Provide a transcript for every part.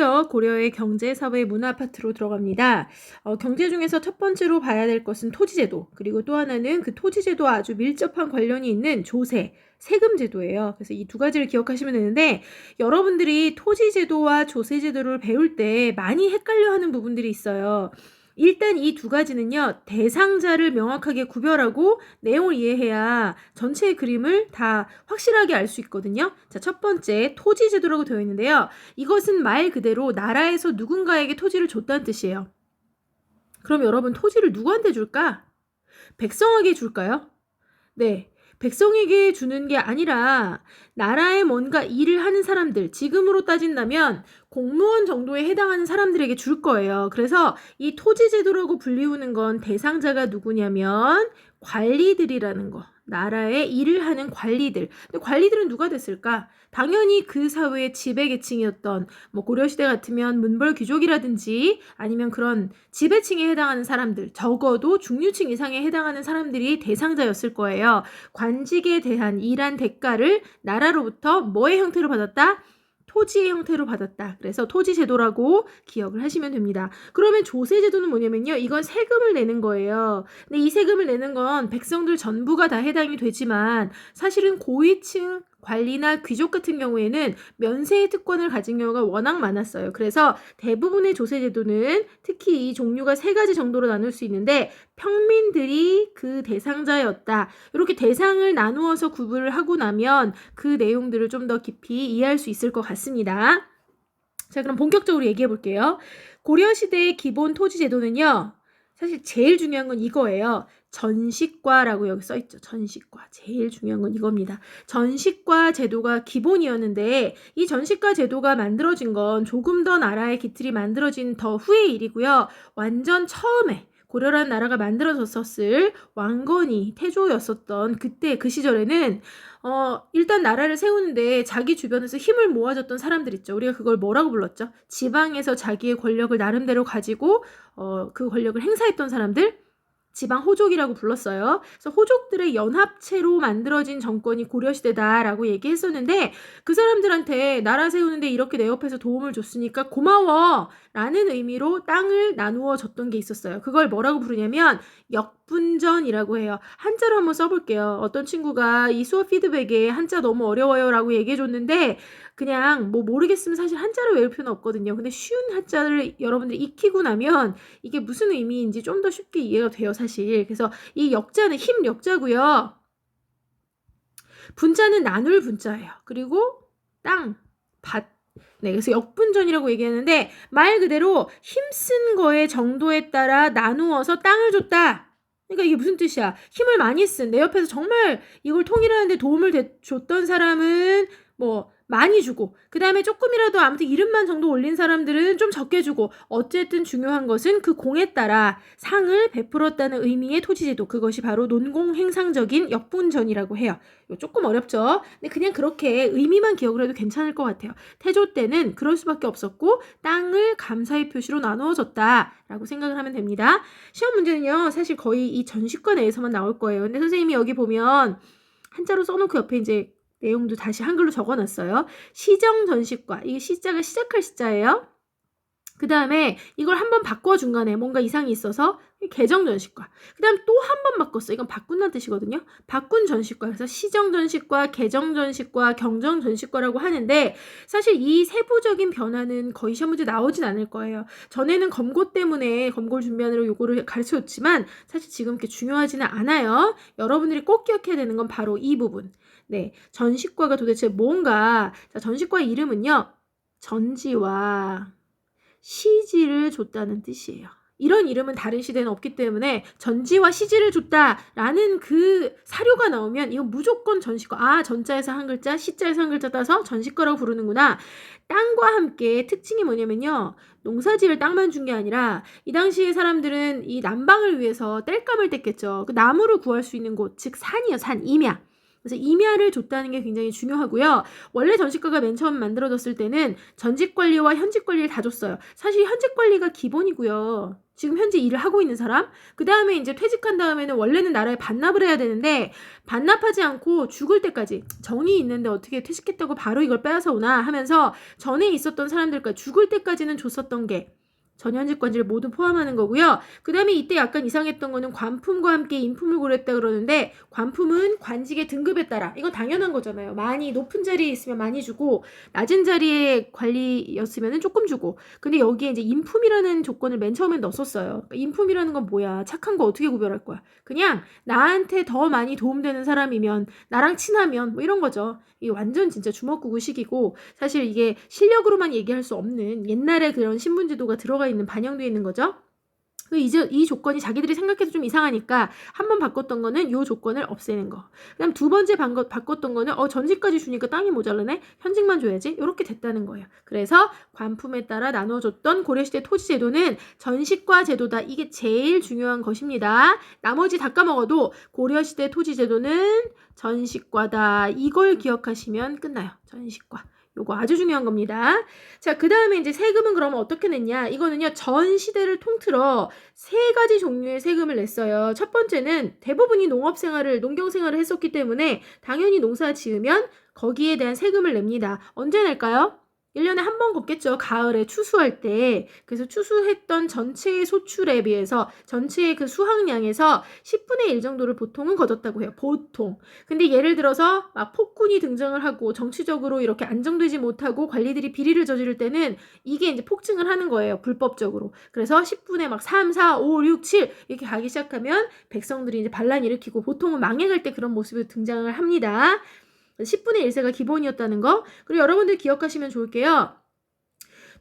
드디어 고려의 경제, 사회, 문화 파트로 들어갑니다. 경제 중에서 첫 번째로 봐야 될 것은 토지제도, 그리고 또 하나는 그 토지제도와 아주 밀접한 관련이 있는 조세, 세금제도예요. 그래서 이 두 가지를 기억하시면 되는데, 여러분들이 토지제도와 조세제도를 배울 때 많이 헷갈려하는 부분들이 있어요. 일단 이 두 가지는요, 대상자를 명확하게 구별하고 내용을 이해해야 전체의 그림을 다 확실하게 알 수 있거든요. 자, 첫 번째 토지제도라고 되어 있는데요. 이것은 말 그대로 나라에서 누군가에게 토지를 줬다는 뜻이에요. 그럼 여러분, 토지를 누구한테 줄까? 백성에게 줄까요? 네. 백성에게 주는 게 아니라 나라에 뭔가 일을 하는 사람들, 지금으로 따진다면 공무원 정도에 해당하는 사람들에게 줄 거예요. 그래서 이 토지제도라고 불리우는 건 대상자가 누구냐면 관리들이라는 거. 나라에 일을 하는 관리들. 근데 관리들은 누가 됐을까? 당연히 그 사회의 지배계층이었던 뭐 고려시대 같으면 문벌 귀족이라든지 아니면 그런 지배층에 해당하는 사람들, 적어도 중류층 이상에 해당하는 사람들이 대상자였을 거예요. 관직에 대한 일한 대가를 나라로부터 뭐의 형태로 받았다? 토지의 형태로 받았다. 그래서 토지제도라고 기억을 하시면 됩니다. 그러면 조세제도는 뭐냐면요. 이건 세금을 내는 거예요. 근데 이 세금을 내는 건 백성들 전부가 다 해당이 되지만 사실은 고위층 관리나 귀족 같은 경우에는 면세의 특권을 가진 경우가 워낙 많았어요. 그래서 대부분의 조세제도는 특히 이 종류가 세 가지 정도로 나눌 수 있는데 평민들이 그 대상자였다. 이렇게 대상을 나누어서 구분을 하고 나면 그 내용들을 좀 더 깊이 이해할 수 있을 것 같습니다. 자, 그럼 본격적으로 얘기해 볼게요. 고려시대의 기본 토지제도는요. 사실 제일 중요한 건 이거예요. 전식과라고 여기 써있죠. 전식과. 제일 중요한 건 이겁니다. 전식과 제도가 기본이었는데 이 전식과 제도가 만들어진 건 조금 더 나라의 기틀이 만들어진 더 후의 일이고요. 완전 처음에 고려라는 나라가 만들어졌었을 왕건이 태조였었던 그때 그 시절에는 일단 나라를 세우는데 자기 주변에서 힘을 모아줬던 사람들 있죠. 우리가 그걸 뭐라고 불렀죠? 지방에서 자기의 권력을 나름대로 가지고 그 권력을 행사했던 사람들, 지방 호족이라고 불렀어요. 그래서 호족들의 연합체로 만들어진 정권이 고려시대다라고 얘기했었는데 그 사람들한테 나라 세우는데 이렇게 내 옆에서 도움을 줬으니까 고마워 라는 의미로 땅을 나누어 줬던 게 있었어요. 그걸 뭐라고 부르냐면 역분전이라고 해요. 한자로 한번 써볼게요. 어떤 친구가 이 수업 피드백에 한자 너무 어려워요 라고 얘기해줬는데 그냥 뭐 모르겠으면 사실 한자를 외울 필요는 없거든요. 근데 쉬운 한자를 여러분들이 익히고 나면 이게 무슨 의미인지 좀 더 쉽게 이해가 돼요, 사실. 그래서 이 역자는 힘 역자고요. 분자는 나눌 분자예요. 그리고 땅, 밭. 네, 그래서 역분전이라고 얘기하는데 말 그대로 힘쓴 거의 정도에 따라 나누어서 땅을 줬다. 그러니까 이게 무슨 뜻이야? 힘을 많이 쓴 내 옆에서 정말 이걸 통일하는데 도움을 줬던 사람은 뭐 많이 주고 그 다음에 조금이라도 아무튼 이름만 정도 올린 사람들은 좀 적게 주고 어쨌든 중요한 것은 그 공에 따라 상을 베풀었다는 의미의 토지제도, 그것이 바로 논공행상적인 역분전이라고 해요. 이거 조금 어렵죠? 근데 그냥 그렇게 의미만 기억을 해도 괜찮을 것 같아요. 태조 때는 그럴 수밖에 없었고 땅을 감사의 표시로 나누어줬다라고 생각을 하면 됩니다. 시험 문제는요 사실 거의 이 전식과 내에서만 나올 거예요. 근데 선생님이 여기 보면 한자로 써놓고 옆에 이제 내용도 다시 한글로 적어놨어요. 시정전식과, 이게 시자가 시작할 시자예요. 그 다음에 이걸 한번 바꿔 중간에 뭔가 이상이 있어서 개정전식과, 그 다음 또 한 번 바꿨어. 이건 바꾼다는 뜻이거든요. 바꾼 전식과, 그래서 시정전식과, 개정전식과, 경정전식과라고 하는데 사실 이 세부적인 변화는 거의 시험 문제 나오진 않을 거예요. 전에는 검고 때문에 검고를 준비하느라 요거를 가르쳐줬지만 사실 지금 그렇게 중요하지는 않아요. 여러분들이 꼭 기억해야 되는 건 바로 이 부분. 네, 전식과가 도대체 뭔가? 자, 전식과 이름은요. 전지와 시지를 줬다는 뜻이에요. 이런 이름은 다른 시대는 없기 때문에 전지와 시지를 줬다라는 그 사료가 나오면 이건 무조건 전식과. 아, 전자에서 한 글자, 시자에서 한 글자 따서 전식과라고 부르는구나. 땅과 함께 특징이 뭐냐면요. 농사지을 땅만 준 게 아니라 이 당시에 사람들은 이 난방을 위해서 땔감을 뗐겠죠. 그 나무를 구할 수 있는 곳, 즉 산이요, 산, 임야. 그래서 임야를 줬다는 게 굉장히 중요하고요. 원래 전시과가 맨 처음 만들어졌을 때는 전직 관리와 현직 관리를 다 줬어요. 사실 현직 관리가 기본이고요. 지금 현재 일을 하고 있는 사람, 그 다음에 이제 퇴직한 다음에는 원래는 나라에 반납을 해야 되는데 반납하지 않고 죽을 때까지 정이 있는데 어떻게 퇴직했다고 바로 이걸 빼앗아 오나 하면서 전에 있었던 사람들까지 죽을 때까지는 줬었던 게 전현직 관리를 모두 포함하는 거고요. 그 다음에 이때 약간 이상했던 거는 관품과 함께 인품을 고렸다 그러는데 관품은 관직의 등급에 따라 이건 당연한 거잖아요. 많이 높은 자리에 있으면 많이 주고 낮은 자리에 관리였으면 조금 주고 근데 여기에 이제 인품이라는 조건을 맨 처음에 넣었었어요. 그러니까 인품이라는 건 뭐야? 착한 거 어떻게 구별할 거야? 그냥 나한테 더 많이 도움되는 사람이면 나랑 친하면 뭐 이런 거죠. 이게 완전 진짜 주먹구구식이고 사실 이게 실력으로만 얘기할 수 없는 옛날에 그런 신분제도가 들어가 있는 반영되어 있는 거죠. 이제 이 조건이 자기들이 생각해도 좀 이상하니까 한 번 바꿨던 거는 요 조건을 없애는 거. 그다음 두 번째 바꿨던 거는 전직까지 주니까 땅이 모자라네. 현직만 줘야지. 이렇게 됐다는 거예요. 그래서 관품에 따라 나눠줬던 고려시대 토지제도는 전식과 제도다. 이게 제일 중요한 것입니다. 나머지 다 까먹어도 고려시대 토지제도는 전식과다. 이걸 기억하시면 끝나요. 전식과. 요거 아주 중요한 겁니다. 자, 그 다음에 이제 세금은 그러면 어떻게 냈냐? 이거는요, 전 시대를 통틀어 세 가지 종류의 세금을 냈어요. 첫 번째는 대부분이 농경 생활을 했었기 때문에 당연히 농사 지으면 거기에 대한 세금을 냅니다. 언제 낼까요? 1년에 한 번 걷겠죠. 가을에 추수할 때. 그래서 추수했던 전체의 소출에 비해서 전체의 그 수확량에서 10분의 1 정도를 보통은 거뒀다고 해요. 보통. 근데 예를 들어서 막 폭군이 등장을 하고 정치적으로 이렇게 안정되지 못하고 관리들이 비리를 저지를 때는 이게 이제 폭증을 하는 거예요. 불법적으로. 그래서 10분의 막 3, 4, 5, 6, 7 이렇게 가기 시작하면 백성들이 이제 반란 일으키고 보통은 망해갈 때 그런 모습이 등장을 합니다. 10분의 1세가 기본이었다는 거. 그리고 여러분들 기억하시면 좋을게요.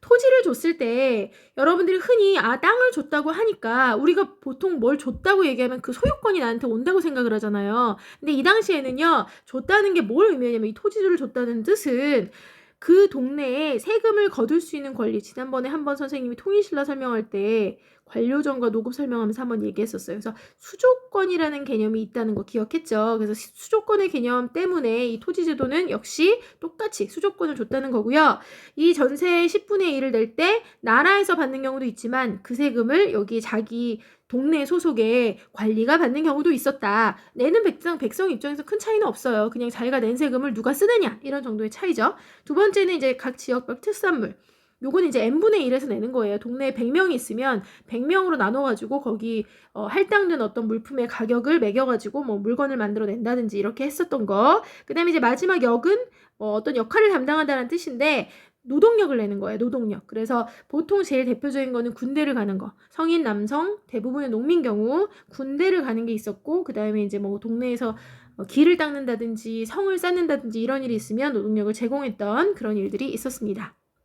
토지를 줬을 때 여러분들이 흔히 땅을 줬다고 하니까 우리가 보통 뭘 줬다고 얘기하면 그 소유권이 나한테 온다고 생각을 하잖아요. 근데 이 당시에는요. 줬다는 게 뭘 의미하냐면 이 토지를 줬다는 뜻은 그 동네에 세금을 거둘 수 있는 권리. 지난번에 한번 선생님이 통일신라 설명할 때 관료정과 노급 설명하면서 한번 얘기했었어요. 그래서 수조권이라는 개념이 있다는 거 기억했죠. 그래서 수조권의 개념 때문에 이 토지제도는 역시 똑같이 수조권을 줬다는 거고요. 이 전세 10분의 1을 낼 때 나라에서 받는 경우도 있지만 그 세금을 여기 자기 동네 소속의 관리가 받는 경우도 있었다. 내는 백성 입장에서 큰 차이는 없어요. 그냥 자기가 낸 세금을 누가 쓰느냐 이런 정도의 차이죠. 두 번째는 이제 각 지역별 특산물. 요건 이제 n분의 1에서 내는 거예요. 동네에 100명이 있으면 100명으로 나눠가지고 거기 할당된 어떤 물품의 가격을 매겨가지고 뭐 물건을 만들어 낸다든지 이렇게 했었던 거. 그 다음에 이제 마지막 역은 어떤 역할을 담당한다는 뜻인데 노동력을 내는 거예요. 노동력. 그래서 보통 제일 대표적인 거는 군대를 가는 거. 성인 남성 대부분의 농민 경우 군대를 가는 게 있었고 그 다음에 이제 뭐 동네에서 길을 닦는다든지 성을 쌓는다든지 이런 일이 있으면 노동력을 제공했던 그런 일들이 있었습니다.